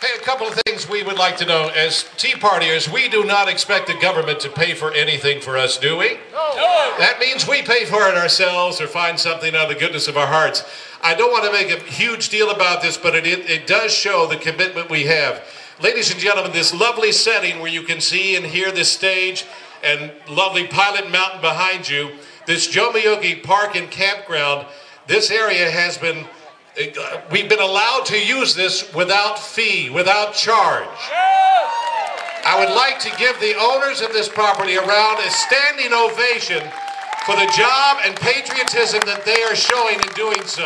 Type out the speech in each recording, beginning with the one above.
Hey, a couple of things we would like to know. As Tea Partiers, we do not expect the government to pay for anything for us, do we? No. That means we pay for it ourselves or find something out of the goodness of our hearts. I don't want to make a huge deal about this, but it does show the commitment we have. Ladies and gentlemen, this lovely setting where you can see and hear this stage and lovely Pilot Mountain behind you, this Jomeokee Park and Campground, this area has been, we've been allowed to use this without fee, without charge. I would like to give the owners of this property around a standing ovation for the job and patriotism that they are showing in doing so.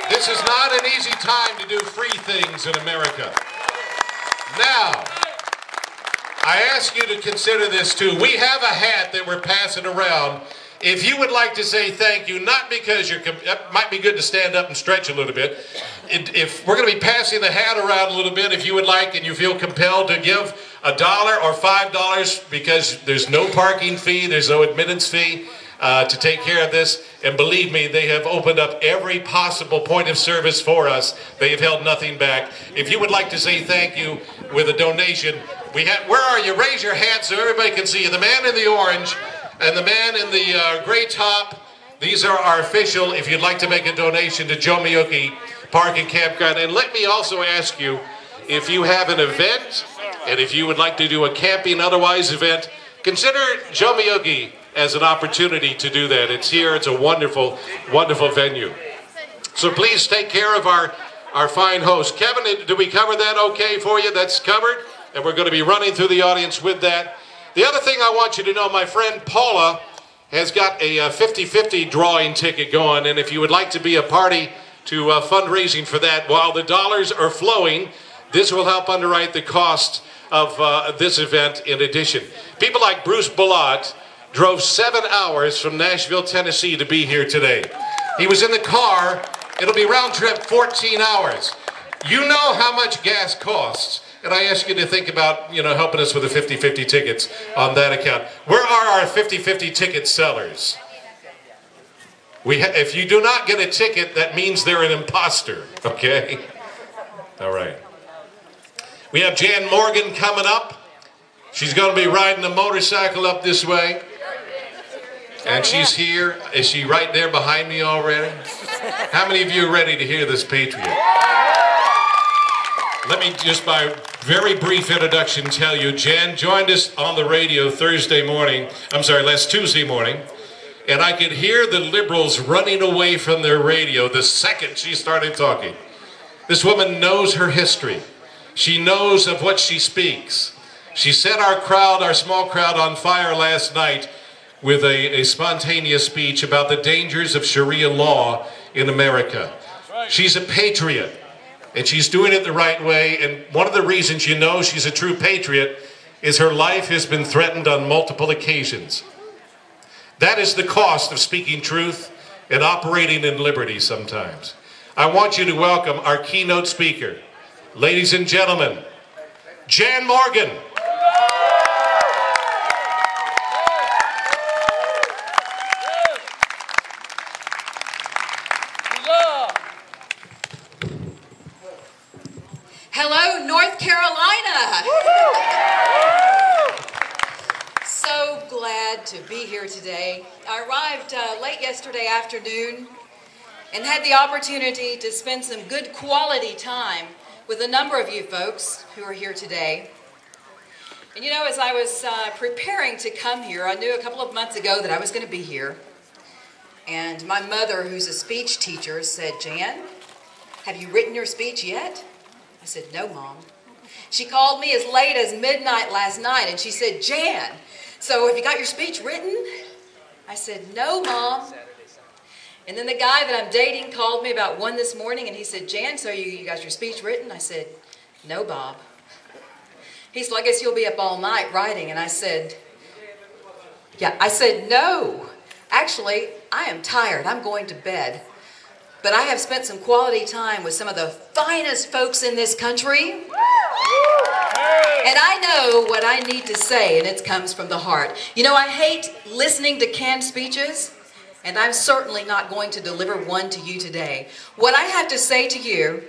This is not an easy time to do free things in America. Now, I ask you to consider this too. We have a hat that we're passing around. If you would like to say thank you, not because you're, it might be good to stand up and stretch a little bit. If we're going to be passing the hat around a little bit, if you would like and you feel compelled to give $1 or $5 because there's no parking fee, there's no admittance fee to take care of this. And believe me, they have opened up every possible point of service for us. They have held nothing back. If you would like to say thank you with a donation, where are you? Raise your hand so everybody can see you. The man in the orange and the man in the gray top, these are our official, if you'd like to make a donation to Jomeokee Park and Campground. And let me also ask you, if you have an event, and if you would like to do a camping otherwise event, consider Jomeokee as an opportunity to do that. It's here, it's a wonderful, wonderful venue. So please take care of our fine host. Kevin, did we cover that okay for you? That's covered, and we're going to be running through the audience with that. The other thing I want you to know, my friend Paula has got a 50-50 drawing ticket going, and if you would like to be a party to fundraising for that, while the dollars are flowing, this will help underwrite the cost of this event in addition. People like Bruce Ballot drove 7 hours from Nashville, Tennessee to be here today. He was in the car. It'll be round trip 14 hours. You know how much gas costs. And I ask you to think about, helping us with the 50-50 tickets on that account. Where are our 50-50 ticket sellers? If you do not get a ticket, that means they're an imposter, okay? All right. We have Jan Morgan coming up. She's going to be riding a motorcycle up this way. And she's here. Is she right there behind me already? How many of you are ready to hear this patriot? Let me just, by very brief introduction, tell you, Jan joined us on the radio last Tuesday morning, and I could hear the liberals running away from their radio the second she started talking. This woman knows her history. She knows of what she speaks. She set our small crowd on fire last night with a spontaneous speech about the dangers of Sharia law in America. She's a patriot. And she's doing it the right way, and one of the reasons you know she's a true patriot is her life has been threatened on multiple occasions. That is the cost of speaking truth and operating in liberty sometimes. I want you to welcome our keynote speaker, ladies and gentlemen, Jan Morgan. Hello, North Carolina. So glad to be here today. I arrived late yesterday afternoon and had the opportunity to spend some good quality time with a number of you folks who are here today. And as I was preparing to come here, I knew a couple of months ago that I was going to be here. And my mother, who's a speech teacher, said, "Jan, have you written your speech yet?" I said, "No, Mom." She called me as late as midnight last night and she said, "Jan, so have you got your speech written?" I said, "No, Mom." And then the guy that I'm dating called me about 1 this morning and he said, "Jan, so you got your speech written?" I said, "No, Bob." He said, "Well, I guess you'll be up all night writing." And I said, "No. Actually, I am tired. I'm going to bed. But I have spent some quality time with some of the finest folks in this country. And I know what I need to say, and it comes from the heart. I hate listening to canned speeches, and I'm certainly not going to deliver one to you today. What I have to say to you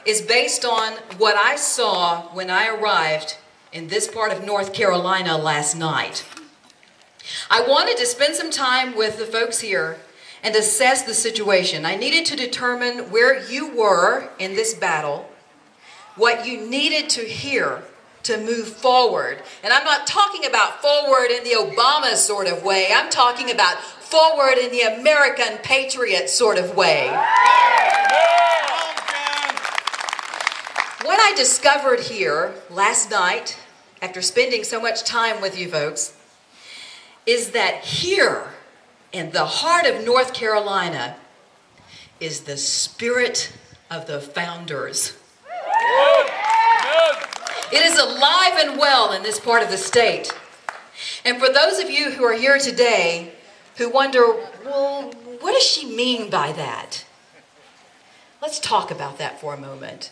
is based on what I saw when I arrived in this part of North Carolina last night. I wanted to spend some time with the folks here and assess the situation. I needed to determine where you were in this battle, what you needed to hear to move forward. And I'm not talking about forward in the Obama sort of way. I'm talking about forward in the American patriot sort of way. What I discovered here last night, after spending so much time with you folks, is that here in the heart of North Carolina is the spirit of the founders. It is alive and well in this part of the state. And for those of you who are here today who wonder, well, what does she mean by that? Let's talk about that for a moment.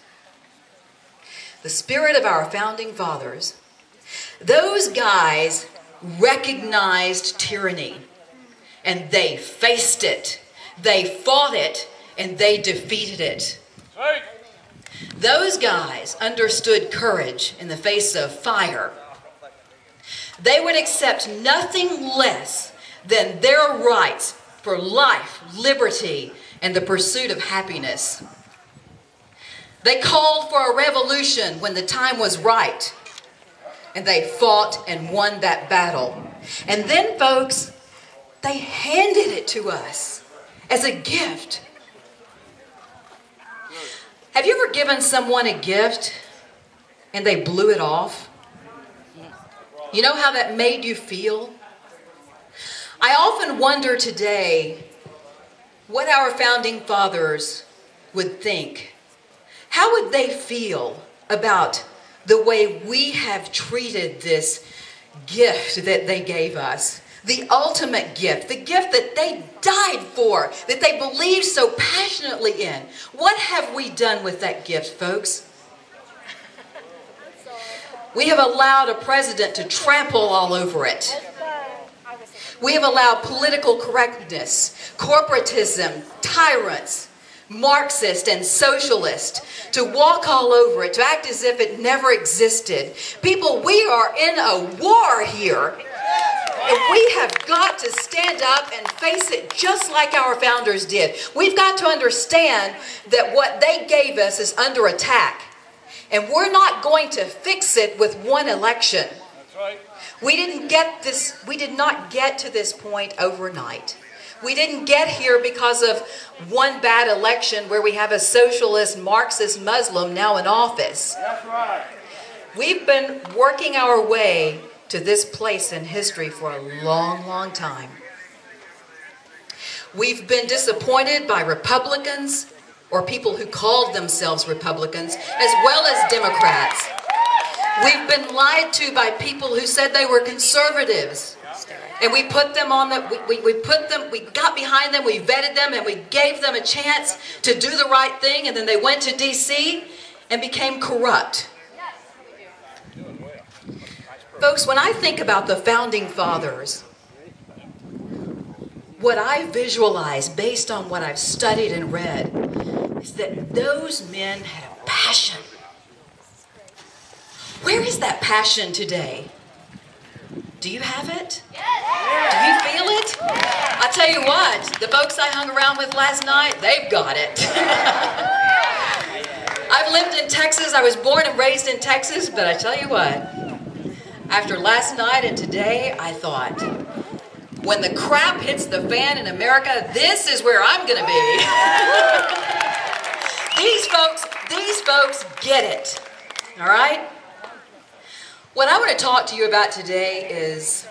The spirit of our founding fathers, those guys recognized tyranny and they faced it, they fought it, and they defeated it. Right. Those guys understood courage in the face of fire. They would accept nothing less than their rights for life, liberty, and the pursuit of happiness. They called for a revolution when the time was right, and they fought and won that battle. And then, folks, they handed it to us as a gift. Have you ever given someone a gift and they blew it off? You know how that made you feel? I often wonder today what our founding fathers would think. How would they feel about the way we have treated this gift that they gave us? The ultimate gift, the gift that they died for, that they believed so passionately in. What have we done with that gift, folks? We have allowed a president to trample all over it. We have allowed political correctness, corporatism, tyrants, Marxist and socialist to walk all over it, to act as if it never existed. People, we are in a war here. And we have got to stand up and face it just like our founders did. We've got to understand that what they gave us is under attack. And we're not going to fix it with one election. That's right. We did not get to this point overnight. We didn't get here because of one bad election where we have a socialist, Marxist Muslim now in office. That's right. We've been working our way to this place in history for a long, long time. We've been disappointed by Republicans or people who called themselves Republicans, as well as Democrats. We've been lied to by people who said they were conservatives. And we put them on we got behind them, we vetted them, and we gave them a chance to do the right thing, and then they went to D.C. and became corrupt. Folks, when I think about the founding fathers, what I visualize based on what I've studied and read is that those men had a passion. Where is that passion today? Do you have it? Do you feel it? I'll tell you what, the folks I hung around with last night, they've got it. I've lived in Texas. I was born and raised in Texas, but I tell you what, after last night and today, I thought, when the crap hits the fan in America, this is where I'm going to be. These folks get it. All right? What I want to talk to you about today is,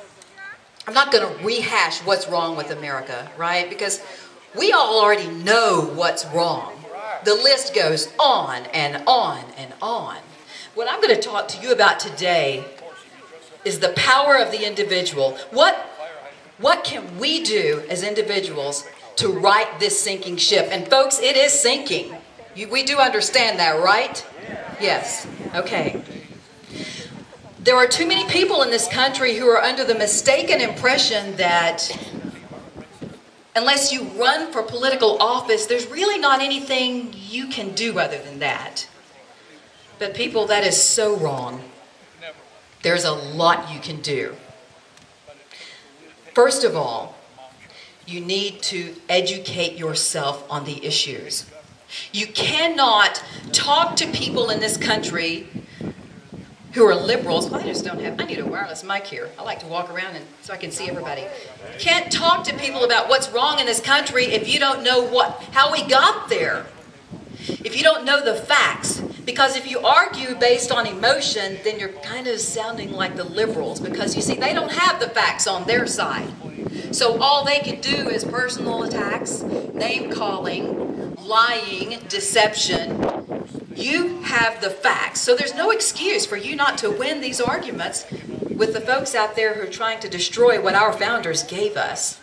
I'm not going to rehash what's wrong with America, right? Because we all already know what's wrong. The list goes on and on and on. What I'm going to talk to you about today is the power of the individual. What can we do as individuals to right this sinking ship? And folks, it is sinking. We do understand that, right? Yes. Okay. There are too many people in this country who are under the mistaken impression that unless you run for political office, there's really not anything you can do other than that. But people, that is so wrong. There's a lot you can do. First of all, you need to educate yourself on the issues. You cannot talk to people in this country who are liberals. Well, I just don't have, I need a wireless mic here. I like to walk around so I can see everybody. Can't talk to people about what's wrong in this country if you don't know how we got there. If you don't know the facts. Because if you argue based on emotion, then you're kind of sounding like the liberals. Because you see, they don't have the facts on their side. So all they can do is personal attacks, name-calling, lying, deception. You have the facts. So there's no excuse for you not to win these arguments with the folks out there who are trying to destroy what our founders gave us.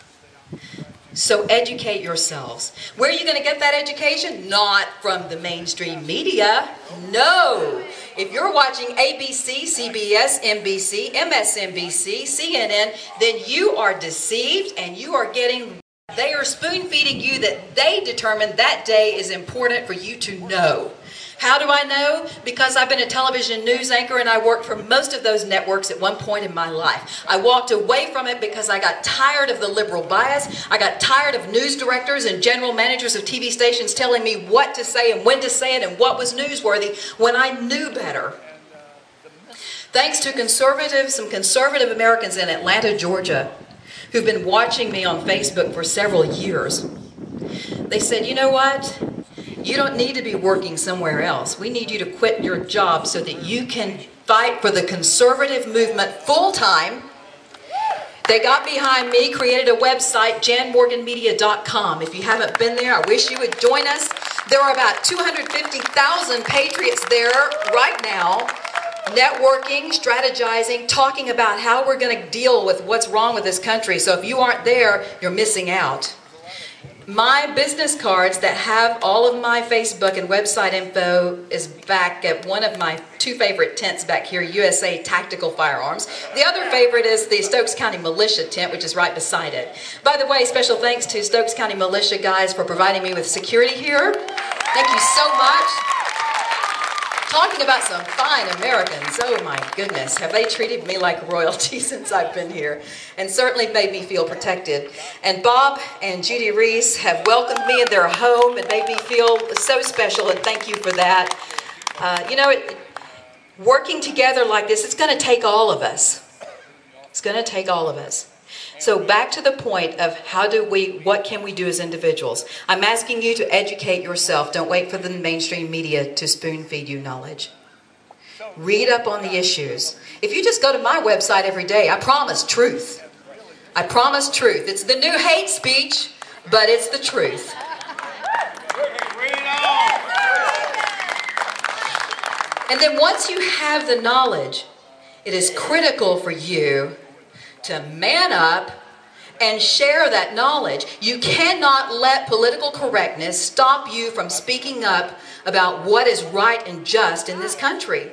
So educate yourselves. Where are you going to get that education? Not from the mainstream media. No. If you're watching ABC, CBS, NBC, MSNBC, CNN, then you are deceived and you are getting, they are spoon-feeding you that they determine that day is important for you to know. How do I know? Because I've been a television news anchor and I worked for most of those networks at one point in my life. I walked away from it because I got tired of the liberal bias. I got tired of news directors and general managers of TV stations telling me what to say and when to say it and what was newsworthy when I knew better. Thanks to some conservative Americans in Atlanta, Georgia, who've been watching me on Facebook for several years. They said, you know what? You don't need to be working somewhere else. We need you to quit your job so that you can fight for the conservative movement full-time. They got behind me, created a website, janmorganmedia.com. If you haven't been there, I wish you would join us. There are about 250,000 patriots there right now, networking, strategizing, talking about how we're going to deal with what's wrong with this country. So if you aren't there, you're missing out. My business cards that have all of my Facebook and website info is back at one of my two favorite tents back here, USA Tactical Firearms. The other favorite is the Stokes County Militia tent, which is right beside it. By the way, special thanks to Stokes County Militia guys for providing me with security here. Thank you so much. Talking about some fine Americans, oh my goodness, have they treated me like royalty since I've been here, and certainly made me feel protected. And Bob and Judy Reese have welcomed me in their home and made me feel so special, and thank you for that. You know, working together like this, it's going to take all of us. It's going to take all of us. So back to the point of what can we do as individuals? I'm asking you to educate yourself. Don't wait for the mainstream media to spoon feed you knowledge. Read up on the issues. If you just go to my website every day, I promise truth. I promise truth. It's the new hate speech, but it's the truth. And then once you have the knowledge, it is critical for you to man up and share that knowledge. You cannot let political correctness stop you from speaking up about what is right and just in this country.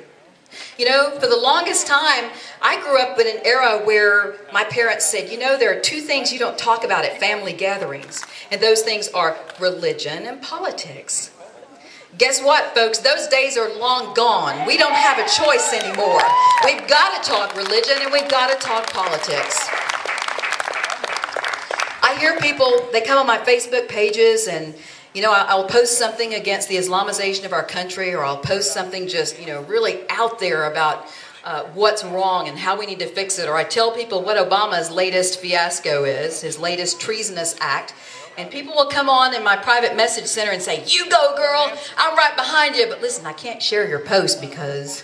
You know, for the longest time, I grew up in an era where my parents said, you know, there are two things you don't talk about at family gatherings, and those things are religion and politics. Guess what, folks? Those days are long gone. We don't have a choice anymore. We've got to talk religion and we've got to talk politics. I hear people, they come on my Facebook pages and, you know, I'll post something against the Islamization of our country, or I'll post something just, you know, really out there about what's wrong and how we need to fix it. Or I tell people what Obama's latest fiasco is, his latest treasonous act. And people will come on in my private message center and say, you go, girl, I'm right behind you. But listen, I can't share your post because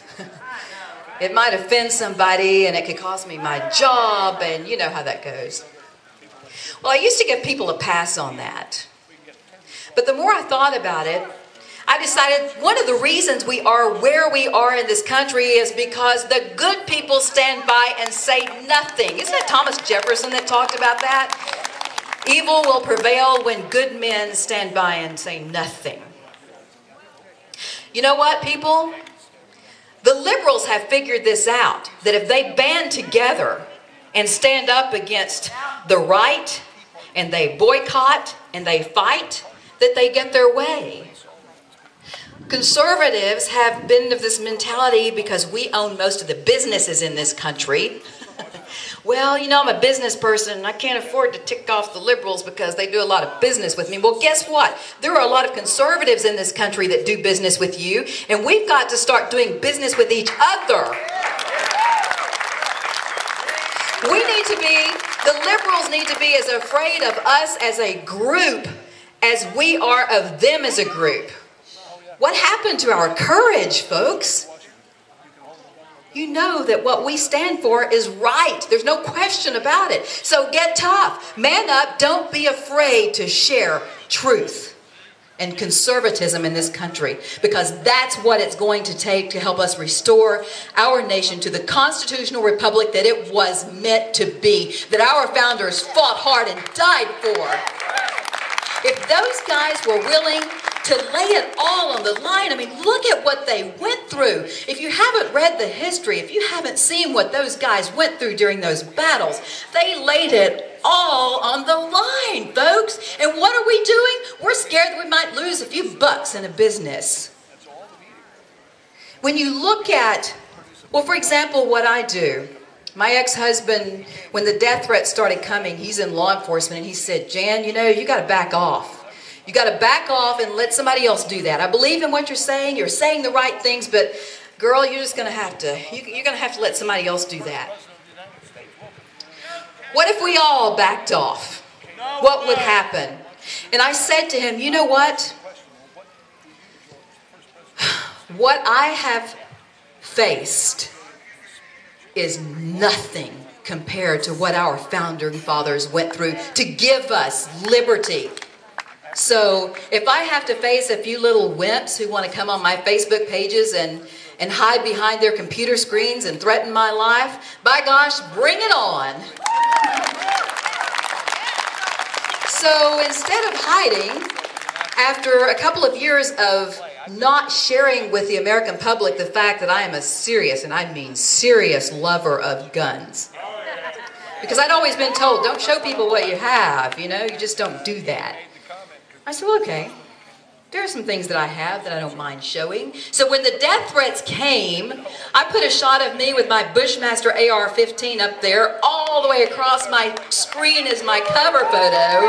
it might offend somebody and it could cost me my job, and you know how that goes. Well, I used to give people a pass on that. But the more I thought about it, I decided one of the reasons we are where we are in this country is because the good people stand by and say nothing. Isn't it Thomas Jefferson that talked about that? Evil will prevail when good men stand by and say nothing. You know what, people? The liberals have figured this out, that if they band together and stand up against the right, and they boycott and they fight, that they get their way. Conservatives have been of this mentality because we own most of the businesses in this country. Well, you know, I'm a business person and I can't afford to tick off the liberals because they do a lot of business with me. Well, guess what? There are a lot of conservatives in this country that do business with you, and we've got to start doing business with each other. The liberals need to be as afraid of us as a group as we are of them as a group. What happened to our courage, folks? You know that what we stand for is right. There's no question about it. So get tough. Man up. Don't be afraid to share truth and conservatism in this country, because that's what it's going to take to help us restore our nation to the constitutional republic that it was meant to be, that our founders fought hard and died for. If those guys were willing to lay it all on the line, I mean, look at what they went through. If you haven't read the history, if you haven't seen what those guys went through during those battles, they laid it all on the line, folks. And what are we doing? We're scared that we might lose a few bucks in a business. When you look at, well, for example, what I do, my ex-husband, when the death threats started coming, he's in law enforcement, and he said, Jan, you know, you got to back off. You got to back off and let somebody else do that. I believe in what you're saying. You're saying the right things, but girl, you're just going to have to, you're going to have to let somebody else do that. What if we all backed off? What would happen? And I said to him, you know what? What I have faced is nothing compared to what our founding fathers went through to give us liberty. So if I have to face a few little wimps who want to come on my Facebook pages and hide behind their computer screens and threaten my life, by gosh, bring it on. So instead of hiding, after a couple of years of not sharing with the American public the fact that I am a serious, and I mean serious, lover of guns. Because I'd always been told, don't show people what you have, you know, you just don't do that. I said, well, okay, there are some things that I have that I don't mind showing. So when the death threats came, I put a shot of me with my Bushmaster AR-15 up there, all the way across my screen as my cover photo.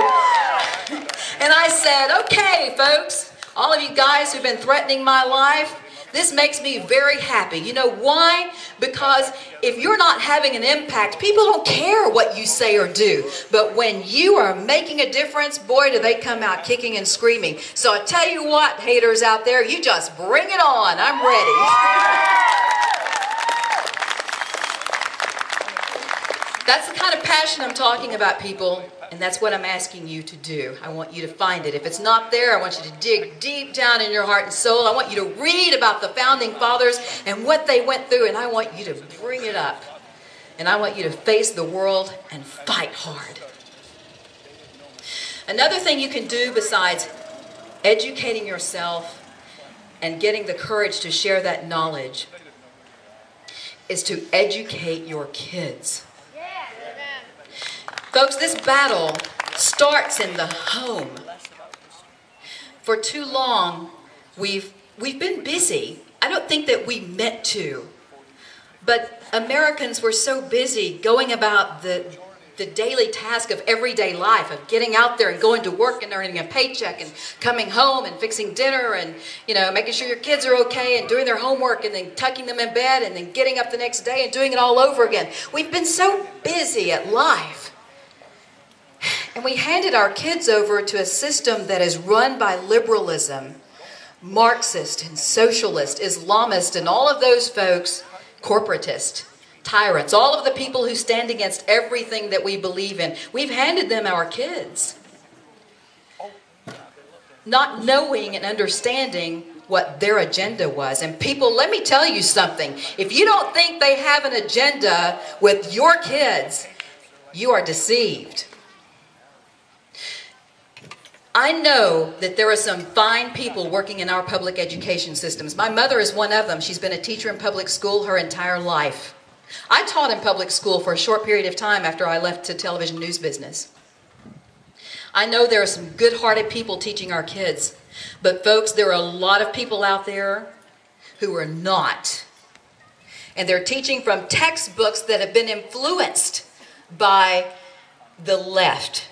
And I said, okay, folks, all of you guys who've been threatening my life, this makes me very happy. You know why? Because if you're not having an impact, people don't care what you say or do. But when you are making a difference, boy, do they come out kicking and screaming. So I tell you what, haters out there, you just bring it on. I'm ready. That's the kind of passion I'm talking about, people. And that's what I'm asking you to do. I want you to find it. If it's not there, I want you to dig deep down in your heart and soul. I want you to read about the founding fathers and what they went through, and I want you to bring it up. And I want you to face the world and fight hard. Another thing you can do besides educating yourself and getting the courage to share that knowledge is to educate your kids. Folks, this battle starts in the home. For too long, we've been busy. I don't think that we meant to. But Americans were so busy going about the daily task of everyday life, of getting out there and going to work and earning a paycheck and coming home and fixing dinner and, you know, making sure your kids are okay and doing their homework and then tucking them in bed and then getting up the next day and doing it all over again. We've been so busy at life. And we handed our kids over to a system that is run by liberalism, Marxist and socialist, Islamist, and all of those folks, corporatist, tyrants, all of the people who stand against everything that we believe in. We've handed them our kids, not knowing and understanding what their agenda was. And people, let me tell you something. If you don't think they have an agenda with your kids, you are deceived. I know that there are some fine people working in our public education systems. My mother is one of them. She's been a teacher in public school her entire life. I taught in public school for a short period of time after I left the television news business. I know there are some good-hearted people teaching our kids, But folks, there are a lot of people out there who are not. And they're teaching from textbooks that have been influenced by the left.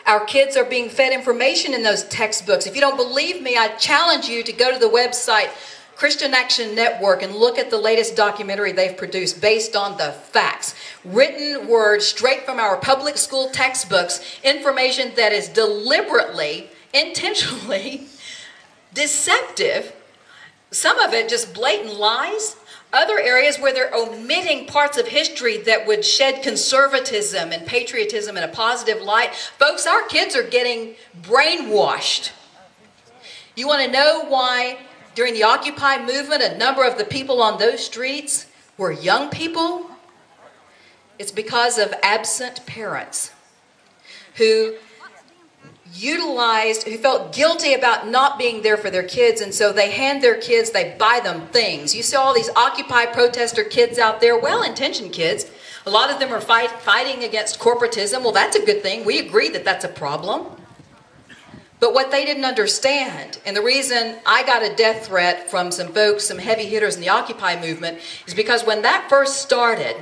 Our kids are being fed information in those textbooks. If you don't believe me, I challenge you to go to the website Christian Action Network and look at the latest documentary they've produced based on the facts. Written words straight from our public school textbooks, information that is deliberately, intentionally deceptive. Some of it just blatant lies. Other areas where they're omitting parts of history that would shed conservatism and patriotism in a positive light. Folks, our kids are getting brainwashed. You want to know why during the Occupy movement a number of the people on those streets were young people? It's because of absent parents who felt guilty about not being there for their kids, and so they hand their kids, they buy them things. You see all these Occupy protester kids out there, well-intentioned kids. A lot of them are fighting against corporatism. Well, that's a good thing. We agree that that's a problem. But what they didn't understand, and the reason I got a death threat from some folks, some heavy hitters in the Occupy movement, is because when that first started,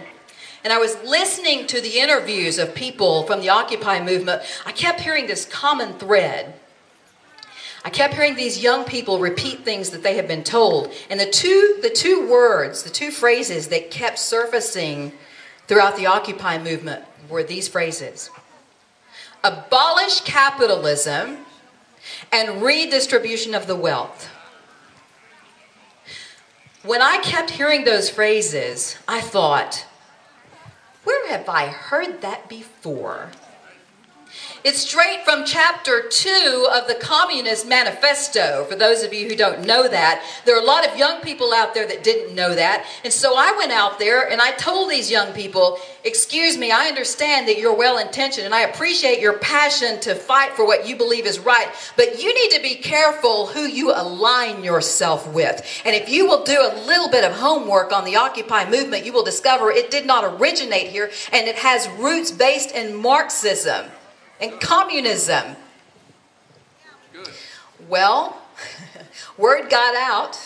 and I was listening to the interviews of people from the Occupy movement, I kept hearing this common thread. I kept hearing these young people repeat things that they had been told. And the two phrases that kept surfacing throughout the Occupy movement were these phrases: abolish capitalism and redistribution of the wealth. When I kept hearing those phrases, I thought, where have I heard that before? It's straight from chapter 2 of the Communist Manifesto. For those of you who don't know that, there are a lot of young people out there that didn't know that. And so I went out there and I told these young people, excuse me, I understand that you're well-intentioned and I appreciate your passion to fight for what you believe is right, but you need to be careful who you align yourself with. And if you will do a little bit of homework on the Occupy movement, you will discover it did not originate here, and it has roots based in Marxism and communism. Good. Well, word got out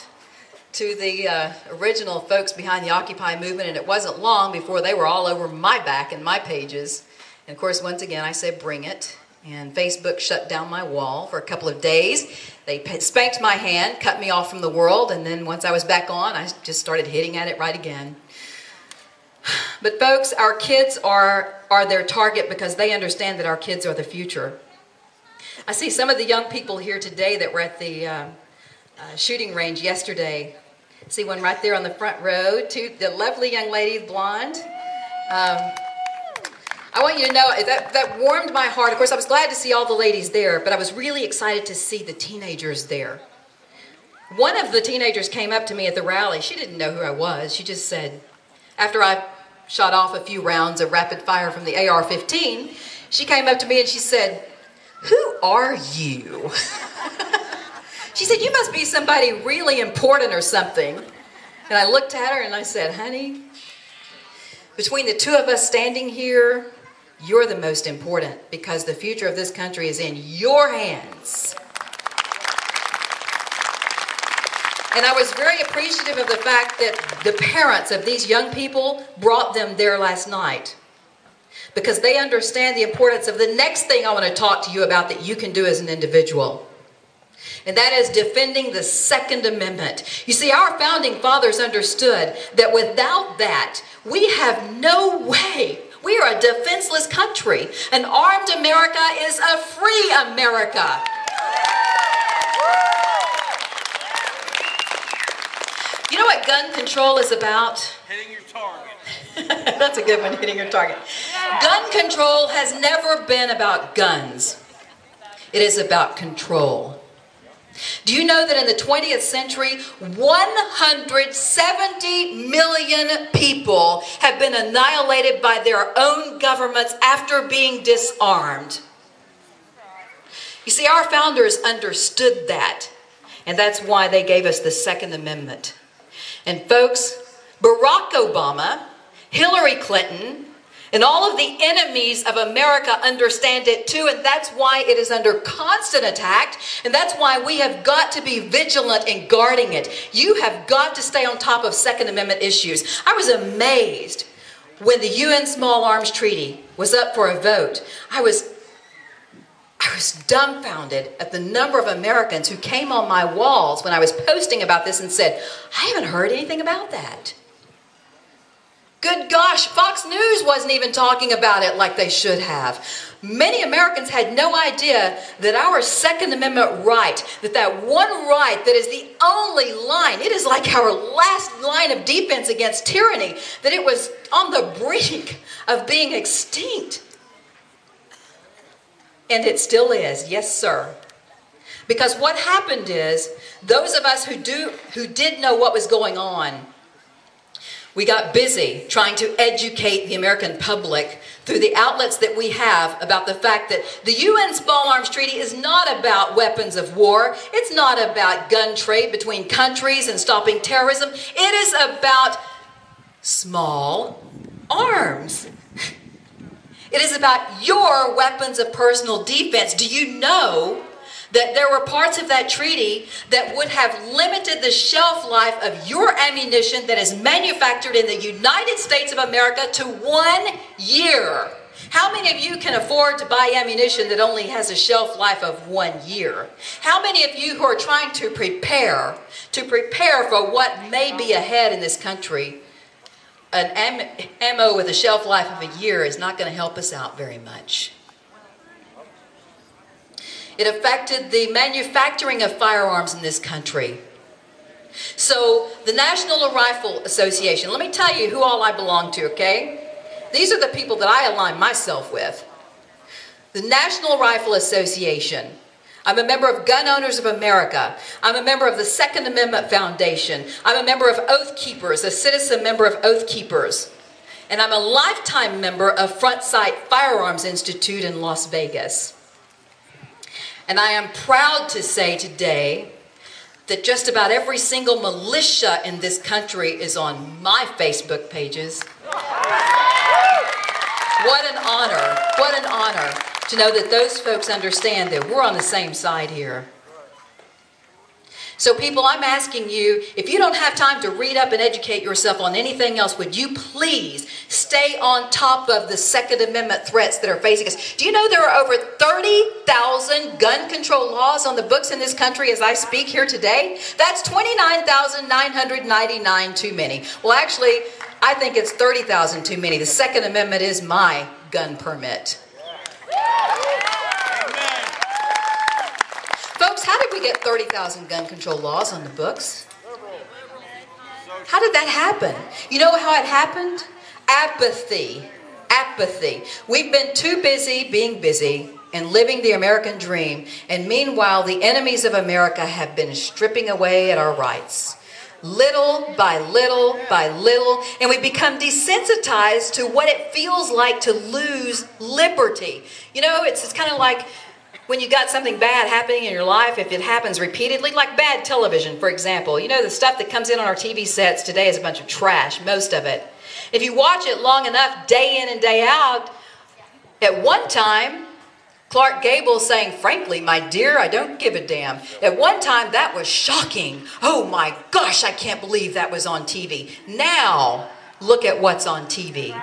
to the original folks behind the Occupy movement, and it wasn't long before they were all over my back and my pages. And of course, once again, I said, bring it. And Facebook shut down my wall for a couple of days. They spanked my hand, cut me off from the world, and then once I was back on, I just started hitting at it right again. But folks, our kids are their target because they understand that our kids are the future. I see some of the young people here today that were at the shooting range yesterday. See one right there on the front row, the lovely young lady, blonde. I want you to know that warmed my heart. Of course, I was glad to see all the ladies there, but I was really excited to see the teenagers there. One of the teenagers came up to me at the rally. She didn't know who I was. She just said, after I shot off a few rounds of rapid fire from the AR-15, she came up to me and she said, "Who are you?" She said, "You must be somebody really important or something." And I looked at her and I said, "Honey, between the two of us standing here, you're the most important because the future of this country is in your hands." And I was very appreciative of the fact that the parents of these young people brought them there last night, because they understand the importance of the next thing I want to talk to you about that you can do as an individual. And that is defending the Second Amendment. You see, our founding fathers understood that without that, we have no way. We are a defenseless country. An armed America is a free America. You know what gun control is about? Hitting your target. That's a good one, hitting your target. Gun control has never been about guns. It is about control. Do you know that in the 20th century, 170 million people have been annihilated by their own governments after being disarmed? You see, our founders understood that, and that's why they gave us the Second Amendment. And folks, Barack Obama, Hillary Clinton, And all of the enemies of America understand it too, and that's why it is under constant attack, and that's why we have got to be vigilant in guarding it. You have got to stay on top of Second Amendment issues. I was amazed when the UN Small Arms Treaty was up for a vote. I was dumbfounded at the number of Americans who came on my walls when I was posting about this and said, I haven't heard anything about that. Good gosh, Fox News wasn't even talking about it like they should have. Many Americans had no idea that our Second Amendment right, that one right that is the only line, it is like our last line of defense against tyranny, that it was on the brink of being extinct. And it still is, yes sir. Because what happened is, those of us who did know what was going on, we got busy trying to educate the American public through the outlets that we have about the fact that the UN Small Arms Treaty is not about weapons of war. It's not about gun trade between countries and stopping terrorism. It is about small arms. It is about your weapons of personal defense. Do you know that there were parts of that treaty that would have limited the shelf life of your ammunition that is manufactured in the United States of America to 1 year? How many of you can afford to buy ammunition that only has a shelf life of 1 year? How many of you who are trying to prepare for what may be ahead in this country, an ammo with a shelf life of a year is not going to help us out very much? It affected the manufacturing of firearms in this country. So the National Rifle Association, let me tell you who all I belong to, okay? These are the people that I align myself with. The National Rifle Association. I'm a member of Gun Owners of America. I'm a member of the Second Amendment Foundation. I'm a member of Oath Keepers, a citizen member of Oath Keepers. And I'm a lifetime member of Front Sight Firearms Institute in Las Vegas. And I am proud to say today that just about every single militia in this country is on my Facebook pages. What an honor to know that those folks understand that we're on the same side here. So people, I'm asking you, if you don't have time to read up and educate yourself on anything else, would you please stay on top of the Second Amendment threats that are facing us? Do you know there are over 30,000 gun control laws on the books in this country as I speak here today? That's 29,999 too many. Well, actually, I think it's 30,000 too many. The Second Amendment is my gun permit. Folks, how did we get 30,000 gun control laws on the books? How did that happen? You know how it happened? Apathy. Apathy. We've been too busy being busy and living the American dream, and meanwhile the enemies of America have been stripping away at our rights. Little by little by little, and we become desensitized to what it feels like to lose liberty. You know, it's kind of like when you got something bad happening in your life, if it happens repeatedly, like bad television, for example. You know, the stuff that comes in on our TV sets today is a bunch of trash, most of it. If you watch it long enough, day in and day out, at one time, Clark Gable saying, frankly, my dear, I don't give a damn. At one time, that was shocking. Oh my gosh, I can't believe that was on TV. Now, look at what's on TV.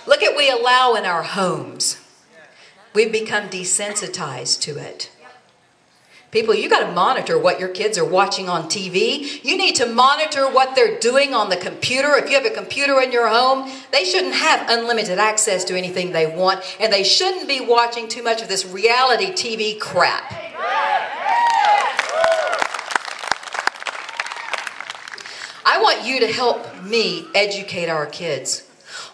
Look at what we allow in our homes. We've become desensitized to it. People, you got to monitor what your kids are watching on TV. You need to monitor what they're doing on the computer. If you have a computer in your home, they shouldn't have unlimited access to anything they want, and they shouldn't be watching too much of this reality TV crap. I want you to help me educate our kids.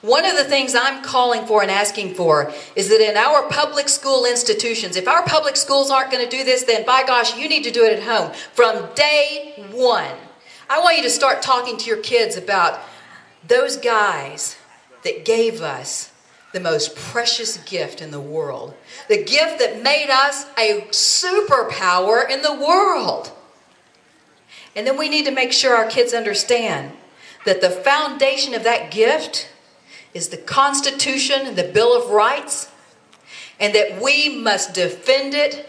One of the things I'm calling for and asking for is that in our public school institutions, if our public schools aren't going to do this, then by gosh, you need to do it at home. From day one, I want you to start talking to your kids about those guys that gave us the most precious gift in the world. The gift that made us a superpower in the world. And then we need to make sure our kids understand that the foundation of that gift is the Constitution and the Bill of Rights, and that we must defend it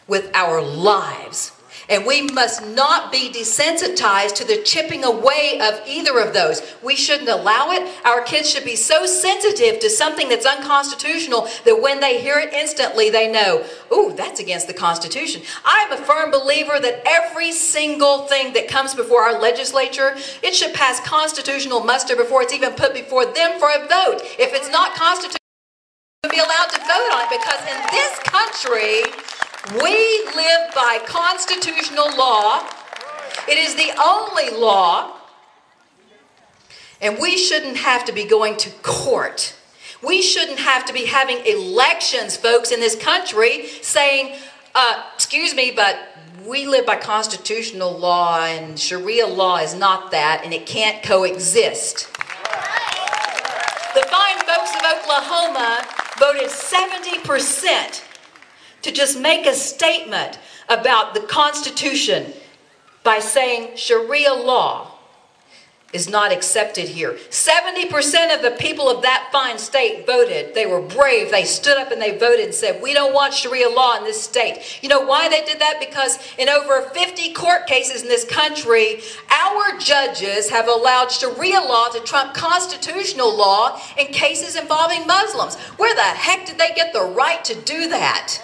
with our lives. And we must not be desensitized to the chipping away of either of those. We shouldn't allow it. Our kids should be so sensitive to something that's unconstitutional that when they hear it instantly, they know, ooh, that's against the Constitution. I'm a firm believer that every single thing that comes before our legislature, it should pass constitutional muster before it's even put before them for a vote. If it's not constitutional, be allowed to vote on it, because in this country we live by constitutional law. It is the only law, and we shouldn't have to be going to court. We shouldn't have to be having elections, folks, in this country saying, excuse me, but we live by constitutional law and Sharia law is not that, and it can't coexist. The fine folks of Oklahoma voted 70% to just make a statement about the Constitution by saying Sharia law is not accepted here. 70% of the people of that fine state voted. They were brave. They stood up and they voted and said, we don't want Sharia law in this state. You know why they did that? Because in over 50 court cases in this country, our judges have allowed Sharia law to trump constitutional law in cases involving Muslims. Where the heck did they get the right to do that?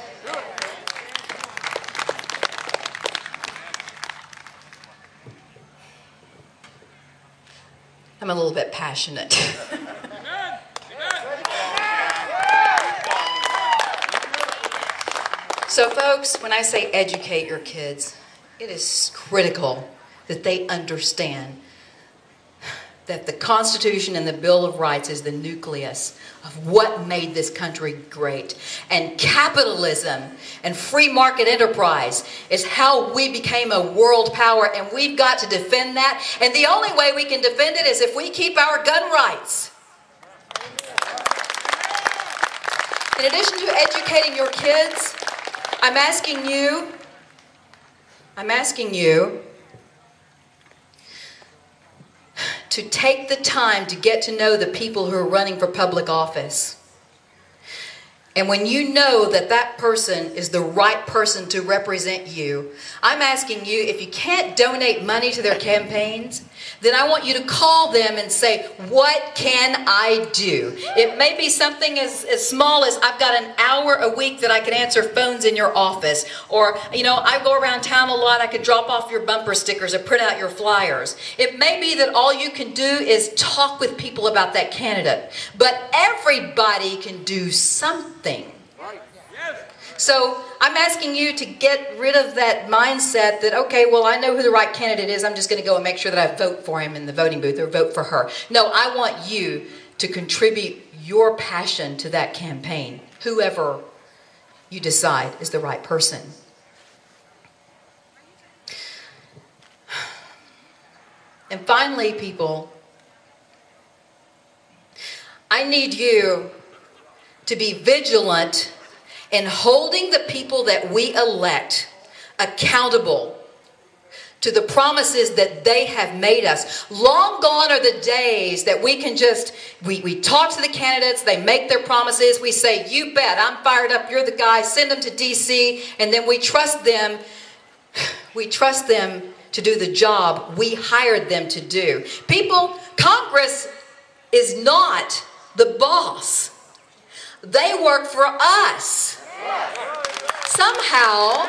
I'm a little bit passionate. So folks, when I say educate your kids, it is critical that they understand that the Constitution and the Bill of Rights is the nucleus of what made this country great. And capitalism and free market enterprise is how we became a world power, and we've got to defend that. And the only way we can defend it is if we keep our gun rights. In addition to educating your kids, I'm asking you to take the time to get to know the people who are running for public office. And when you know that that person is the right person to represent you, I'm asking you, if you can't donate money to their campaigns, then I want you to call them and say, what can I do? It may be something as small as, I've got an hour a week that I can answer phones in your office. Or, you know, I go around town a lot, I could drop off your bumper stickers or print out your flyers. It may be that all you can do is talk with people about that candidate. But everybody can do something. So I'm asking you to get rid of that mindset that, okay, well, I know who the right candidate is. I'm just going to go and make sure that I vote for him in the voting booth or vote for her. No, I want you to contribute your passion to that campaign, whoever you decide is the right person. And finally, people, I need you to be vigilant in holding the people that we elect accountable to the promises that they have made us. Long gone are the days that we can just, we talk to the candidates, they make their promises, we say, you bet, I'm fired up, you're the guy, send them to DC, and then we trust them to do the job we hired them to do. People, Congress is not the boss. They work for us. Somehow,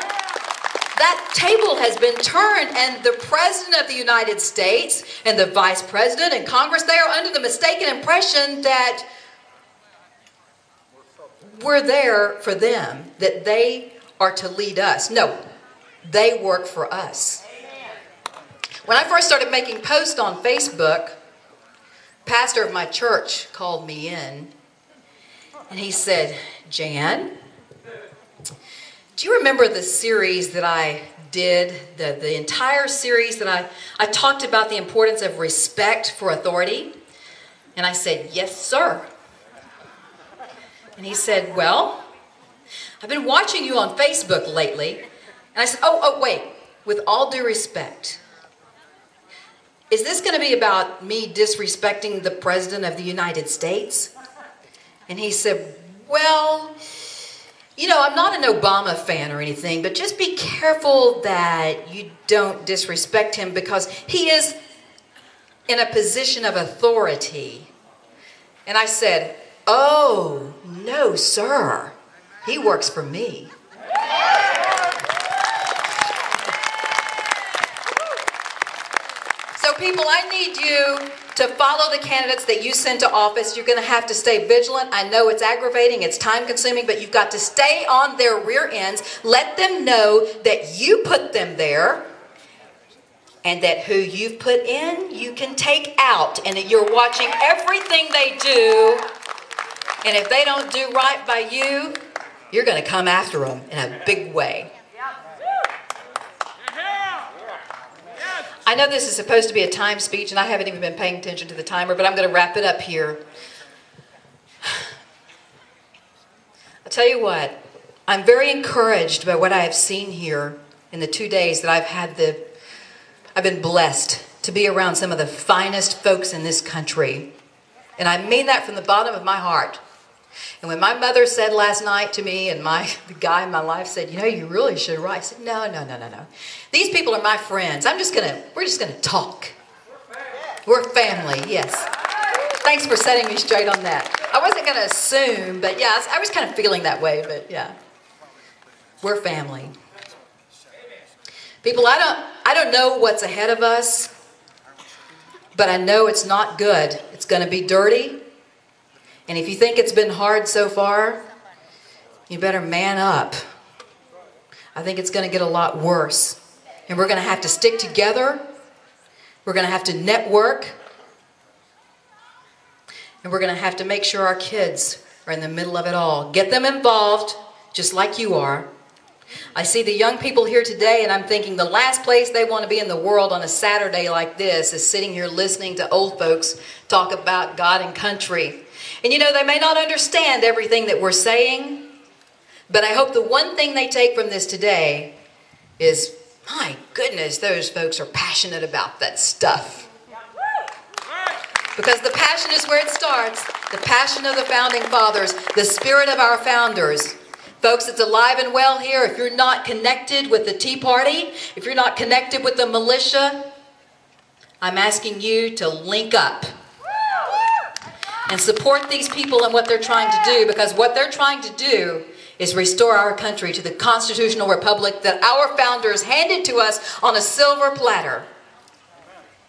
that table has been turned, and the President of the United States and the Vice President and Congress, they are under the mistaken impression that we're there for them, that they are to lead us. No, they work for us. When I first started making posts on Facebook, the pastor of my church called me in, and he said, Jan, do you remember the series that I did, the entire series that I talked about the importance of respect for authority? And I said, yes, sir. And he said, well, I've been watching you on Facebook lately. And I said, oh, wait, with all due respect, is this going to be about me disrespecting the President of the United States? And he said, well, you know, I'm not an Obama fan or anything, but just be careful that you don't disrespect him because he is in a position of authority. And I said, oh, no, sir. He works for me. So people, I need you to follow the candidates that you send to office. You're going to have to stay vigilant. I know it's aggravating, it's time consuming, but you've got to stay on their rear ends. Let them know that you put them there and that who you've put in, you can take out, and that you're watching everything they do. And if they don't do right by you, you're going to come after them in a big way. I know this is supposed to be a time speech, and I haven't even been paying attention to the timer, but I'm going to wrap it up here. I'll tell you what, I'm very encouraged by what I have seen here in the 2 days that I've been blessed to be around some of the finest folks in this country. And I mean that from the bottom of my heart. And when my mother said last night to me, and the guy in my life said, you know, you really should write. I said, no. These people are my friends. We're just gonna talk. We're family, yes. Thanks for setting me straight on that. I wasn't gonna assume, but yeah, I was kind of feeling that way, but yeah. We're family. People, I don't know what's ahead of us, but I know it's not good. It's gonna be dirty. And if you think it's been hard so far, you better man up. I think it's going to get a lot worse. And we're going to have to stick together. We're going to have to network. And we're going to have to make sure our kids are in the middle of it all. Get them involved, just like you are. I see the young people here today, and I'm thinking the last place they want to be in the world on a Saturday like this is sitting here listening to old folks talk about God and country. And you know, they may not understand everything that we're saying, but I hope the one thing they take from this today is, my goodness, those folks are passionate about that stuff. Because the passion is where it starts. The passion of the founding fathers, the spirit of our founders. Folks, it's alive and well here. If you're not connected with the Tea Party, if you're not connected with the militia, I'm asking you to link up and support these people in what they're trying to do, because what they're trying to do is restore our country to the constitutional republic that our founders handed to us on a silver platter.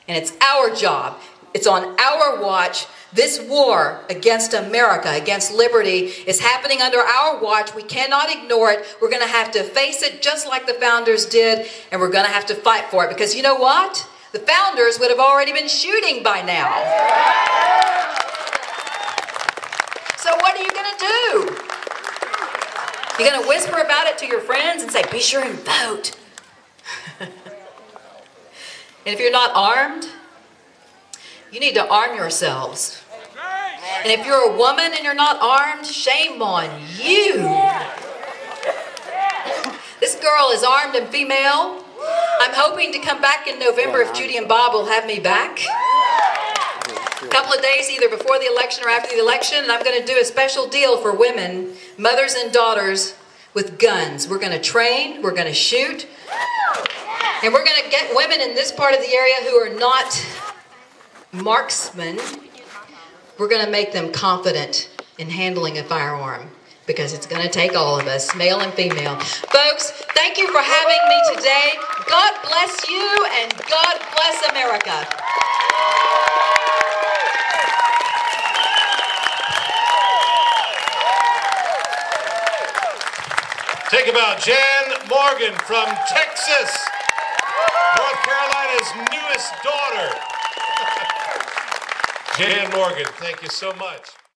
And it's our job. It's on our watch. This war against America, against liberty, is happening under our watch. We cannot ignore it. We're going to have to face it just like the founders did, and we're going to have to fight for it. Because you know what? The founders would have already been shooting by now. So what are you going to do? You're going to whisper about it to your friends and say, be sure and vote. And if you're not armed, you need to arm yourselves. And if you're a woman and you're not armed, shame on you. This girl is armed and female. I'm hoping to come back in November if Judy and Bob will have me back. A couple of days either before the election or after the election, and I'm going to do a special deal for women, mothers and daughters with guns. We're going to train, we're going to shoot, and we're going to get women in this part of the area who are not marksmen. We're going to make them confident in handling a firearm, because it's going to take all of us, male and female. Folks, thank you for having me today. God bless you, and God bless America. Think about Jan Morgan from Texas, North Carolina's newest daughter. Jan Morgan, thank you so much.